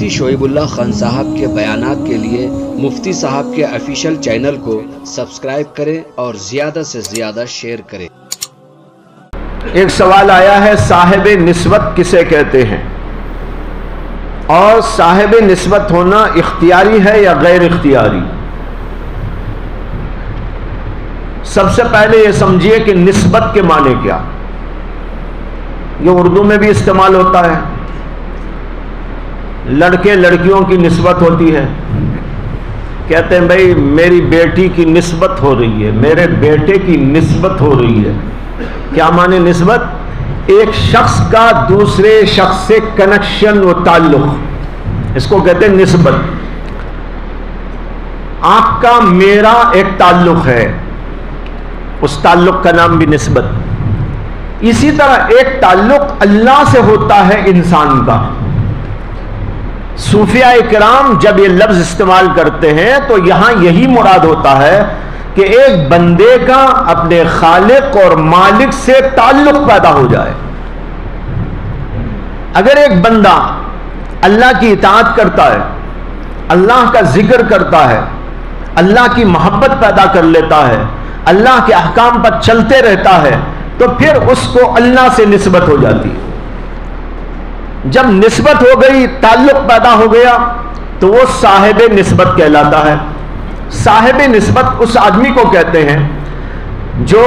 مفتی شعیب اللہ خان صاحب کے بیانات کے لیے مفتی صاحب کے آفیشیل چینل کو سبسکرائب کریں اور زیادہ سے زیادہ شیئر کریں۔ ایک سوال آیا ہے، صاحب نسبت کسے کہتے ہیں اور صاحب نسبت ہونا اختیاری ہے یا غیر اختیاری؟ سب سے پہلے یہ سمجھیے کہ نسبت کے معنی کیا، یہ اردو میں بھی استعمال ہوتا ہے۔ لڑکے لڑکیوں کی نسبت ہوتی ہے، کہتے ہیں بھائی میری بیٹی کی نسبت ہو رہی ہے، میرے بیٹے کی نسبت ہو رہی ہے۔ کیا معنی نسبت؟ ایک شخص کا دوسرے شخص سے کنیکشن و تعلق، اس کو کہتے ہیں نسبت۔ آپ کا میرا ایک تعلق ہے، اس تعلق کا نام بھی نسبت۔ اسی طرح ایک تعلق اللہ سے ہوتا ہے انسان کا۔ صوفیاء کرام جب یہ لفظ استعمال کرتے ہیں تو یہاں یہی مراد ہوتا ہے کہ ایک بندے کا اپنے خالق اور مالک سے تعلق پیدا ہو جائے۔ اگر ایک بندہ اللہ کی اطاعت کرتا ہے، اللہ کا ذکر کرتا ہے، اللہ کی محبت پیدا کر لیتا ہے، اللہ کے احکام پر چلتے رہتا ہے، تو پھر اس کو اللہ سے نسبت ہو جاتی ہے۔ جب نسبت ہو گئی، تعلق پیدا ہو گیا، تو وہ صاحب نسبت کہلاتا ہے۔ صاحب نسبت اس آدمی کو کہتے ہیں جو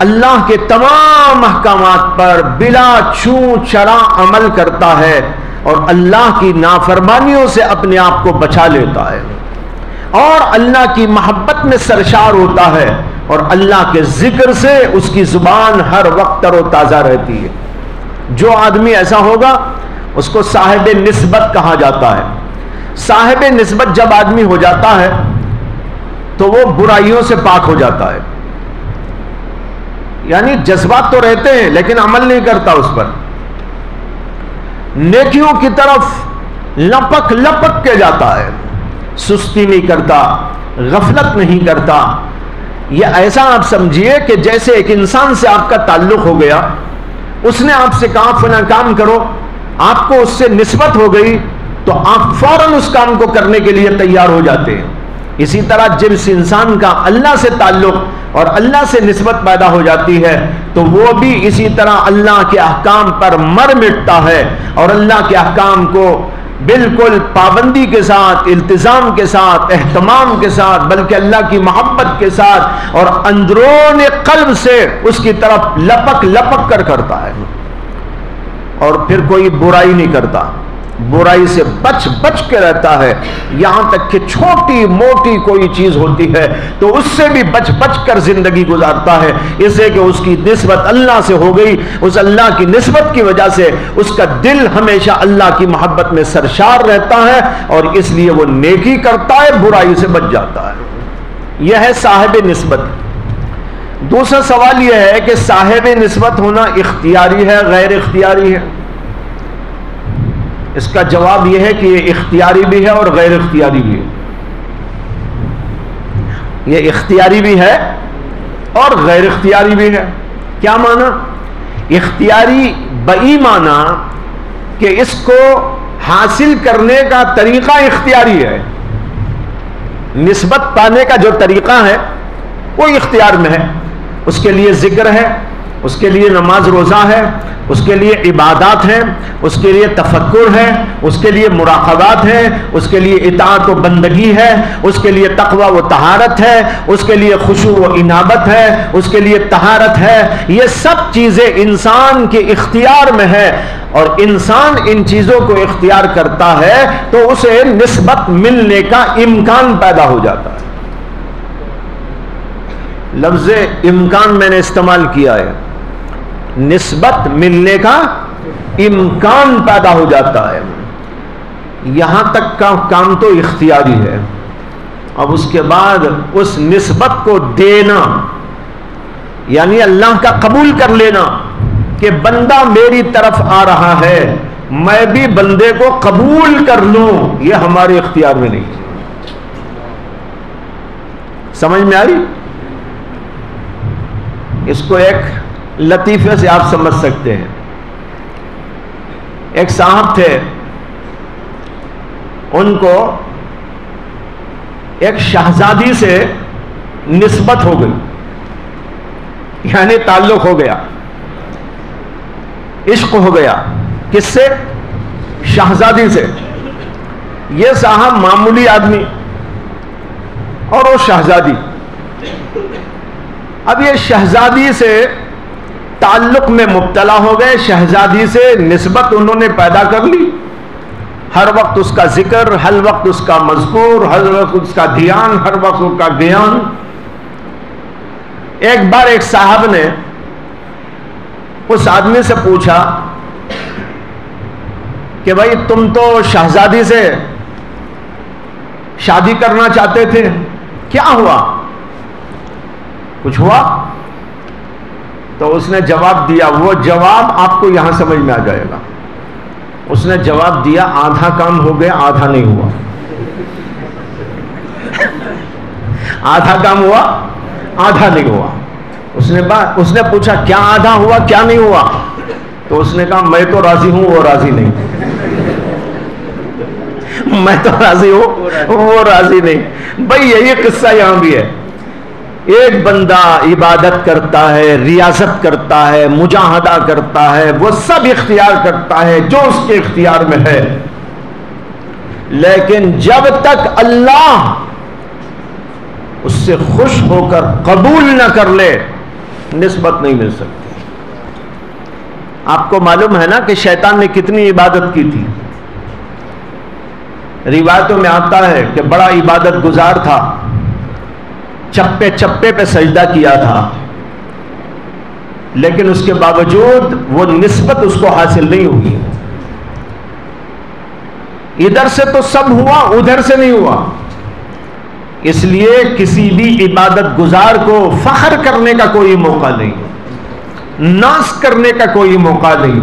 اللہ کے تمام احکامات پر بلا چوں چرا عمل کرتا ہے اور اللہ کی نافرمانیوں سے اپنے آپ کو بچا لیتا ہے اور اللہ کی محبت میں سرشار ہوتا ہے اور اللہ کے ذکر سے اس کی زبان ہر وقت تر و تازہ رہتی ہے۔ جو آدمی ایسا ہوگا اس کو صاحب نسبت کہا جاتا ہے۔ صاحب نسبت جب آدمی ہو جاتا ہے تو وہ برائیوں سے پاک ہو جاتا ہے، یعنی جذبات تو رہتے ہیں لیکن عمل نہیں کرتا اس پر، نیکیوں کی طرف لپک لپک کے جاتا ہے، سستی نہیں کرتا، غفلت نہیں کرتا۔ یہ ایسا آپ سمجھیے کہ جیسے ایک انسان سے آپ کا تعلق ہو گیا، اس نے آپ سے کہا فلاں کام کرو، آپ کو اس سے نسبت ہو گئی تو آپ فوراً اس کام کو کرنے کے لیے تیار ہو جاتے ہیں۔ اسی طرح جس انسان کا اللہ سے تعلق اور اللہ سے نسبت پیدا ہو جاتی ہے تو وہ بھی اسی طرح اللہ کے احکام پر مر مٹتا ہے اور اللہ کے احکام کو بالکل پابندی کے ساتھ، التزام کے ساتھ، اہتمام کے ساتھ، بلکہ اللہ کی محبت کے ساتھ اور اندرون قلب سے اس کی طرف لپک لپک کر کرتا ہے، اور پھر کوئی برائی نہیں کرتا، برائی سے بچ بچ کے رہتا ہے، یہاں تک کہ چھوٹی موٹی کوئی چیز ہوتی ہے تو اس سے بھی بچ بچ کر زندگی گزارتا ہے، اس لیے کہ اس کی نسبت اللہ سے ہو گئی۔ اس اللہ کی نسبت کی وجہ سے اس کا دل ہمیشہ اللہ کی محبت میں سرشار رہتا ہے اور اس لیے وہ نیکی کرتا ہے، برائی سے بچ جاتا ہے۔ یہ ہے صاحب نسبت۔ دوسرا سوال یہ ہے کہ صاحب نسبت ہونا اختیاری ہے غیر اختیاری ہے؟ اس کا جواب یہ ہے کہ یہ اختیاری بھی ہے اور غیر اختیاری بھی ہے۔ یہ اختیاری بھی ہے اور غیر اختیاری بھی ہے۔ کیا معنی؟ اختیاری بئی معنی کہ اس کو حاصل کرنے کا طریقہ اختیاری ہے، نسبت پانے کا جو طریقہ ہے وہ اختیار میں ہے، اس کے لیے ذکر ہے، اس کے لیے نماز روزہ ہے، اس کے لیے عبادات ہیں، اس کے لیے تفکر ہے، اس کے لیے مراقبات ہیں، اس کے لیے اطاعت و بندگی ہے، اس کے لیے تقوی و طہارت ہے، اس کے لیے خشوع و انابت ہے، اس کے لیے طہارت ہے۔ یہ سب چیزیں انسان کے اختیار میں ہے اور انسان ان چیزوں کو اختیار کرتا ہے تو اسے نسبت ملنے کا امکان پیدا ہو جاتا ہے۔ لفظ امکان میں نے استعمال کیا ہے، نسبت ملنے کا امکان پیدا ہو جاتا ہے۔ یہاں تک کا کام تو اختیاری ہے، اب اس کے بعد اس نسبت کو دینا، یعنی اللہ کا قبول کر لینا کہ بندہ میری طرف آ رہا ہے، میں بھی بندے کو قبول کر لوں، یہ ہمارے اختیار میں نہیں۔ سمجھ میں آئی؟ اس کو ایک لطیفے سے آپ سمجھ سکتے ہیں۔ ایک صاحب تھے، ان کو ایک شہزادی سے نسبت ہو گئی، یعنی تعلق ہو گیا، عشق ہو گیا. کس سے؟ شہزادی سے. یہ صاحب معمولی آدمی اور وہ شہزادی. اب یہ شہزادی سے تعلق میں مبتلا ہو گئے، شہزادی سے نسبت انہوں نے پیدا کر لی. ہر وقت اس کا ذکر، ہر وقت اس کا مذکور، ہر وقت اس کا دھیان، ہر وقت اس کا گیان. ایک بار ایک صاحب نے اس آدمی سے پوچھا کہ بھائی تم تو شہزادی سے شادی کرنا چاہتے تھے، کیا ہوا؟ کچھ ہوا؟ تو اس نے جواب دیا، وہ جواب آپ کو یہاں سمجھ میں آ جائے گا. اس نے جواب دیا، آدھا کام ہو گیا آدھا نہیں ہوا. آدھا کام ہوا آدھا نہیں ہوا. اس نے پوچھا کیا آدھا ہوا کیا نہیں ہوا؟ تو اس نے کہا میں تو راضی ہوں وہ راضی نہیں. میں تو راضی ہوں وہ راضی نہیں. بھائی یہی قصہ یہاں بھی ہے. ایک بندہ عبادت کرتا ہے، ریاضت کرتا ہے، مجاہدہ کرتا ہے، وہ سب اختیار کرتا ہے جو اس کے اختیار میں ہے، لیکن جب تک اللہ اس سے خوش ہو کر قبول نہ کر لے نسبت نہیں مل سکتی. آپ کو معلوم ہے نا کہ شیطان نے کتنی عبادت کی تھی. روایتوں میں آتا ہے کہ بڑا عبادت گزار تھا، چپے چپے پہ سجدہ کیا تھا، لیکن اس کے باوجود وہ نسبت اس کو حاصل نہیں ہوئی. ادھر سے تو سب ہوا، ادھر سے نہیں ہوا. اس لیے کسی بھی عبادت گزار کو فخر کرنے کا کوئی موقع نہیں، ناز کرنے کا کوئی موقع نہیں،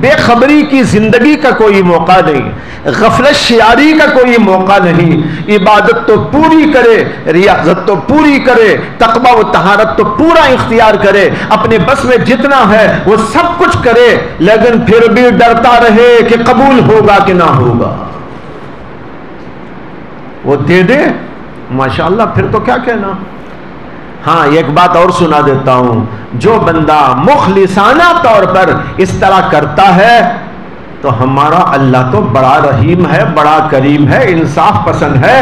بے خبری کی زندگی کا کوئی موقع نہیں، غفلت شیاری کا کوئی موقع نہیں. عبادت تو پوری کرے، ریاضت تو پوری کرے، تقوی و طہارت تو پورا اختیار کرے، اپنے بس میں جتنا ہے وہ سب کچھ کرے، لیکن پھر بھی ڈرتا رہے کہ قبول ہوگا کہ نہ ہوگا. وہ دے دے ماشاءاللہ، پھر تو کیا کہنا. ہاں ایک بات اور سنا دیتا ہوں، جو بندہ مخلصانہ طور پر اس طرح کرتا ہے تو ہمارا اللہ تو بڑا رحیم ہے، بڑا کریم ہے، انصاف پسند ہے.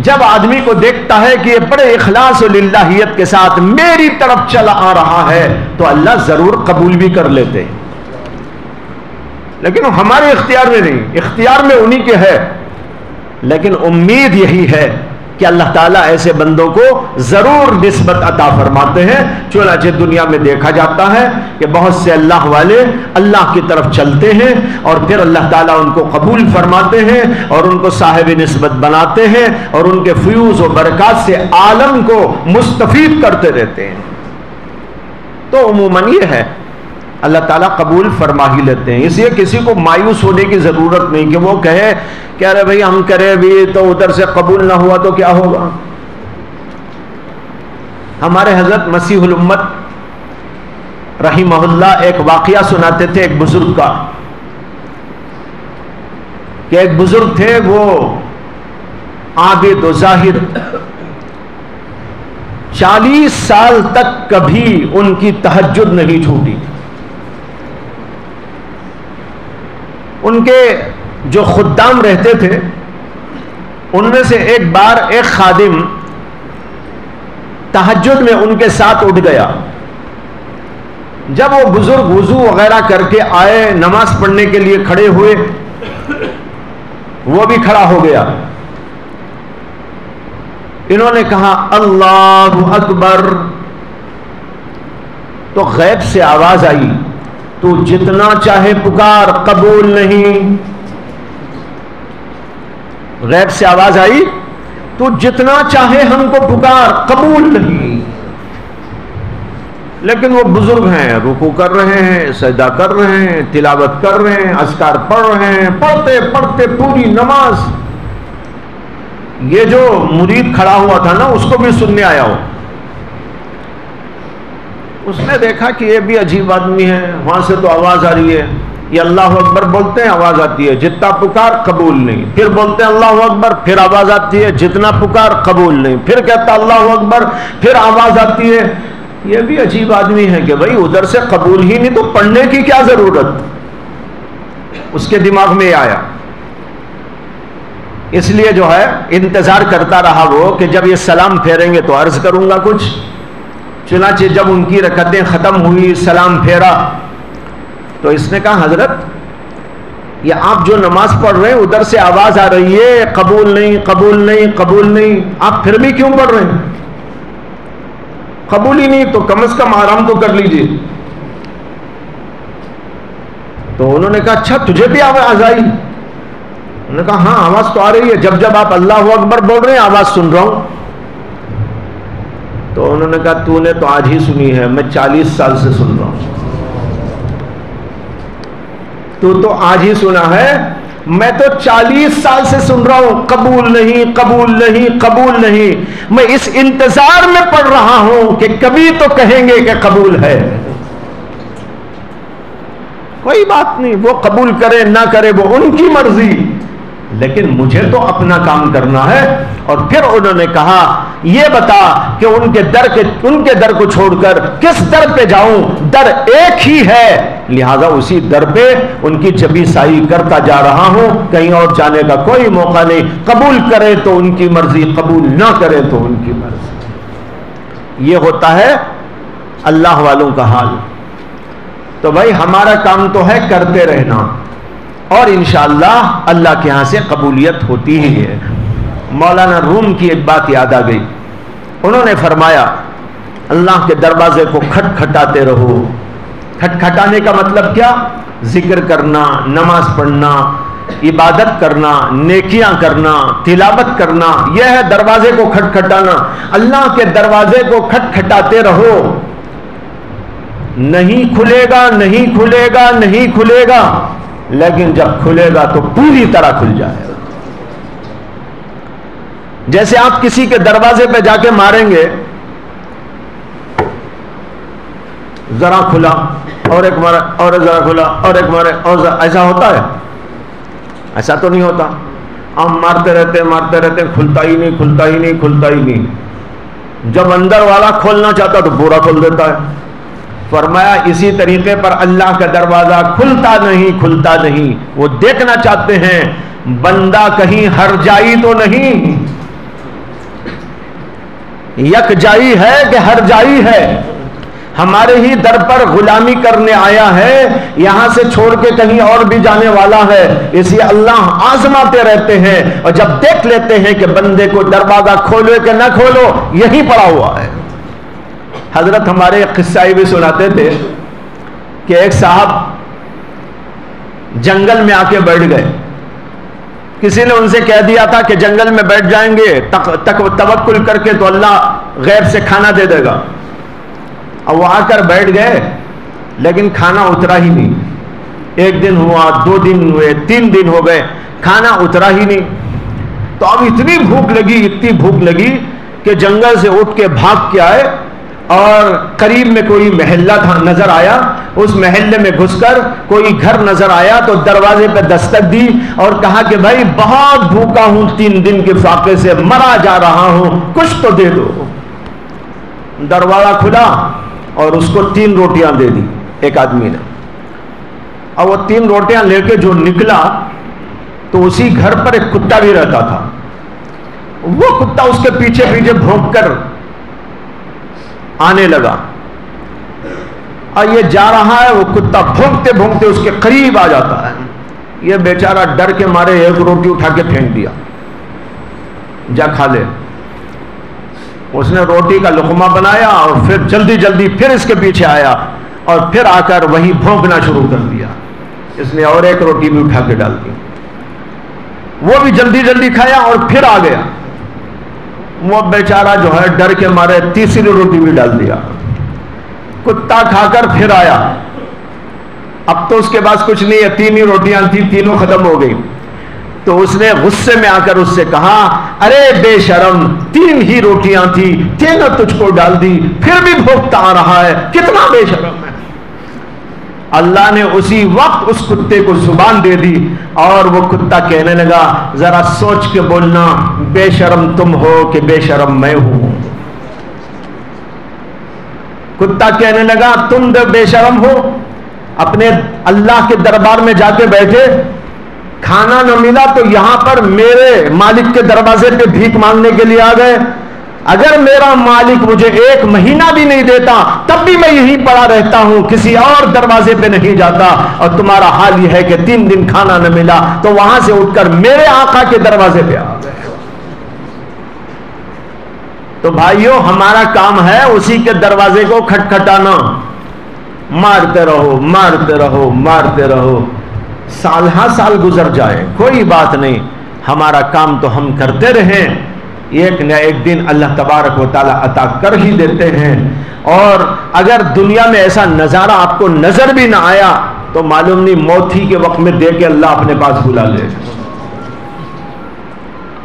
جب آدمی کو دیکھتا ہے کہ یہ بڑے اخلاص و للہیت کے ساتھ میری طرف چلا آ رہا ہے تو اللہ ضرور قبول بھی کر لیتے ہیں، لیکن وہ ہمارے اختیار میں نہیں، اختیار میں انہی کے ہے. لیکن امید یہی ہے کہ اللہ تعالیٰ ایسے بندوں کو ضرور نسبت عطا فرماتے ہیں. چنانچہ دنیا میں دیکھا جاتا ہے کہ بہت سے اللہ والے اللہ کی طرف چلتے ہیں اور پھر اللہ تعالیٰ ان کو قبول فرماتے ہیں اور ان کو صاحب نسبت بناتے ہیں اور ان کے فیوز و برکات سے عالم کو مستفید کرتے رہتے ہیں. تو عموماً یہ ہے اللہ تعالیٰ قبول فرما ہی لیتے ہیں. اس لیے کسی کو مایوس ہونے کی ضرورت نہیں کہ وہ کہے کہ ارے بھائی ہم کرے بھی تو ادھر سے قبول نہ ہوا تو کیا ہوگا. ہمارے حضرت مسیح الامت رحمہ اللہ ایک واقعہ سناتے تھے ایک بزرگ کا، کہ ایک بزرگ تھے وہ عابد و زاہد، 40 سال تک کبھی ان کی تہجد نہیں چھوٹی. ان کے جو خدام رہتے تھے ان میں سے ایک بار ایک خادم تہجد میں ان کے ساتھ اٹھ گیا. جب وہ بزرگ وضو وغیرہ کر کے آئے، نماز پڑھنے کے لیے کھڑے ہوئے، وہ بھی کھڑا ہو گیا. انہوں نے کہا اللہ اکبر، تو غیب سے آواز آئی تو جتنا چاہے پکار قبول نہیں. غیب سے آواز آئی تو جتنا چاہے ہم کو پکار قبول نہیں. لیکن وہ بزرگ ہیں، رکوع کر رہے ہیں، سجدہ کر رہے ہیں، تلاوت کر رہے ہیں، اذکار پڑھ رہے ہیں، پڑھتے پڑھتے پوری نماز. یہ جو مرید کھڑا ہوا تھا نا اس کو بھی سننے آیا ہو. اس نے دیکھا کہ یہ بھی عجیب آدمی ہے، وہاں سے تو آواز آ رہی ہے، یہ اللہ اکبر بولتے ہیں آواز آتی ہے، جتنا پکار قبول نہیں، پھر بولتے ہیں اللہ اکبر، پھر آواز آتی ہے، جتنا پکار قبول نہیں، پھر کہتا اللہ اکبر، پھر آواز آتی ہے۔ یہ بھی عجیب آدمی ہے کہ بھائی ادھر سے قبول ہی نہیں تو پڑھنے کی کیا ضرورت، اس کے دماغ میں آیا۔ اس لیے جو ہے انتظار کرتا رہا وہ کہ جب یہ سلام پھیریں گے تو عرض کروں گا کچھ۔ چنانچہ جب ان کی رکعتیں ختم ہوئی، سلام پھیرا، تو اس نے کہا حضرت یہ آپ جو نماز پڑھ رہے ہیں ادھر سے آواز آ رہی ہے قبول نہیں قبول نہیں قبول نہیں، آپ پھر بھی کیوں پڑھ رہے ہیں؟ قبول ہی نہیں تو کم از کم آرام تو کر لیجیے۔ تو انہوں نے کہا اچھا تجھے بھی آواز آئی؟ انہوں نے کہا ہاں آواز تو آ رہی ہے، جب جب آپ اللہ اکبر بول رہے ہیں آواز سن رہا ہوں۔ تو انہوں نے کہا تو نے تو آج ہی سنی ہے، میں 40 سال سے سن رہا ہوں۔ تو آج ہی سنا ہے، میں تو 40 سال سے سن رہا ہوں قبول نہیں قبول نہیں قبول نہیں۔ میں اس انتظار میں پڑھ رہا ہوں کہ کبھی تو کہیں گے کہ قبول ہے۔ کوئی بات نہیں، وہ قبول کرے نہ کرے وہ ان کی مرضی، لیکن مجھے تو اپنا کام کرنا ہے۔ اور پھر انہوں نے کہا یہ بتا کہ ان کے در کو چھوڑ کر کس در پہ جاؤں؟ در ایک ہی ہے، لہذا اسی در پہ ان کی جبی سائی کرتا جا رہا ہوں، کہیں اور جانے کا کوئی موقع نہیں۔ قبول کرے تو ان کی مرضی، قبول نہ کرے تو ان کی مرضی۔ یہ ہوتا ہے اللہ والوں کا حال۔ تو بھائی ہمارا کام تو ہے کرتے رہنا، اور انشاءاللہ اللہ کے ہاں سے قبولیت ہوتی ہی ہے۔ مولانا روم کی ایک بات یاد آ گئی، انہوں نے فرمایا اللہ کے دروازے کو کھٹکھٹاتے رہو۔ کھٹکھٹانے کا مطلب کیا؟ ذکر کرنا، نماز پڑھنا، عبادت کرنا، نیکیاں کرنا، تلاوت کرنا، یہ ہے دروازے کو کھٹکھٹانا۔ اللہ کے دروازے کو کھٹکھٹاتے رہو، نہیں کھلے گا نہیں کھلے گا نہیں کھلے گا، لیکن جب کھلے گا تو پوری طرح کھل جائے گا۔ جیسے آپ کسی کے دروازے پہ جا کے ماریں گے، ذرا کھلا اور ایک مارے اور ذرا کھلا اور ایک مارے اور ایسا ہوتا ہے؟ ایسا تو نہیں ہوتا۔ آپ مارتے رہتے کھلتا ہی نہیں کھلتا ہی نہیں کھلتا ہی نہیں۔ جب اندر والا کھولنا چاہتا تو پورا کھول دیتا ہے۔ فرمایا اسی طریقے پر اللہ کا دروازہ کھلتا نہیں۔ وہ دیکھنا چاہتے ہیں بندہ کہیں ہر جائی تو نہیں، یک جائی ہے کہ ہر جائی ہے، ہمارے ہی در پر غلامی کرنے آیا ہے، یہاں سے چھوڑ کے کہیں اور بھی جانے والا ہے۔ اس لیے اللہ آزماتے رہتے ہیں، اور جب دیکھ لیتے ہیں کہ بندے کو دروازہ کھولو کہ نہ کھولو، یہی پڑا ہوا ہے۔ حضرت ہمارے ایک قصہ بھی سناتے تھے کہ ایک صاحب جنگل میں آ کے بیٹھ گئے، کسی نے ان سے کہہ دیا تھا کہ جنگل میں بیٹھ جائیں گے توکل کر کے تو اللہ غیب سے کھانا دے دے گا۔ اب وہ آ کر بیٹھ گئے، لیکن کھانا اترا ہی نہیں۔ ایک دن ہوا، 2 دن ہوئے، 3 دن ہو گئے، کھانا اترا ہی نہیں۔ تو اب اتنی بھوک لگی کہ جنگل سے اٹھ کے بھاگ کے آئے، اور قریب میں کوئی محلہ تھا نظر آیا، اس محلے میں گھس کر کوئی گھر نظر آیا تو دروازے پہ دستک دی اور کہا کہ بھائی بہت بھوکا ہوں، 3 دن کے فاقے سے مرا جا رہا ہوں، کچھ تو دے دو۔ دروازہ کھلا اور اس کو 3 روٹیاں دے دی ایک آدمی نے، اور وہ 3 روٹیاں لے کے جو نکلا تو اسی گھر پر ایک کتا بھی رہتا تھا۔ وہ کتا اس کے پیچھے پیچھے بھونک کر آنے لگا، اور یہ جا رہا ہے، وہ کتا بھونکتے بھونکتے اس کے قریب آ جاتا ہے۔ یہ بیچارہ ڈر کے مارے ایک روٹی اٹھا کے پھینک دیا، جا کھا لے۔ اس نے روٹی کا لقمہ بنایا اور پھر جلدی پھر اس کے پیچھے آیا اور پھر آ کر وہی بھونکنا شروع کر دیا۔ اس نے اور ایک روٹی بھی اٹھا کے ڈال دی، وہ بھی جلدی کھایا اور پھر آ گیا۔ وہ بیچارہ جو ہے ڈر کے مارے تیسری روٹی بھی ڈال دیا۔ کتا کھا کر پھر آیا، اب تو اس کے پاس کچھ نہیں ہے، 3 ہی روٹیاں تھی، تینوں ختم ہو گئی۔ تو اس نے غصے میں آ کر اس سے کہا ارے بے شرم، 3 ہی روٹیاں تھی، تینوں تجھ کو ڈال دی، پھر بھی بھوکتا آ رہا ہے، کتنا بے شرم ہے۔ اللہ نے اسی وقت اس کتے کو زبان دے دی اور وہ کتا کہنے لگا ذرا سوچ کے بولنا، بے شرم تم ہو کہ بے شرم میں ہوں؟ کتا کہنے لگا تم بے شرم ہو، اپنے اللہ کے دربار میں جا کے بیٹھے، کھانا نہ ملا تو یہاں پر میرے مالک کے دروازے پہ بھیک مانگنے کے لیے آ گئے۔ اگر میرا مالک مجھے 1 مہینہ بھی نہیں دیتا تب بھی میں یہیں پڑا رہتا ہوں، کسی اور دروازے پہ نہیں جاتا، اور تمہارا حال یہ ہے کہ 3 دن کھانا نہ ملا تو وہاں سے اٹھ کر میرے آقا کے دروازے پہ آ گئے۔ تو بھائیوں ہمارا کام ہے اسی کے دروازے کو کھٹکھٹانا، مارتے رہو مارتے رہو مارتے رہو، سال ہاں سال گزر جائے کوئی بات نہیں، ہمارا کام تو ہم کرتے رہیں، ایک نہ ایک دن اللہ تبارک و تعالی عطا کر ہی دیتے ہیں۔ اور اگر دنیا میں ایسا نظارہ آپ کو نظر بھی نہ آیا تو معلوم نہیں موت ہی کے وقت میں دے کے اللہ اپنے پاس بلا لے،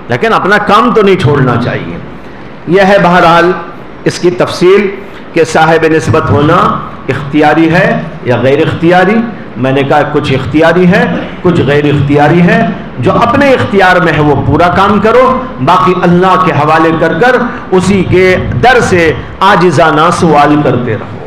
لیکن اپنا کام تو نہیں چھوڑنا چاہیے۔ یہ ہے بہرحال اس کی تفصیل کہ صاحب نسبت ہونا اختیاری ہے یا غیر اختیاری۔ میں نے کہا کچھ اختیاری ہے کچھ غیر اختیاری ہے، جو اپنے اختیار میں ہے وہ پورا کام کرو، باقی اللہ کے حوالے کر کر اسی کے در سے عاجزانہ سوال کرتے رہو۔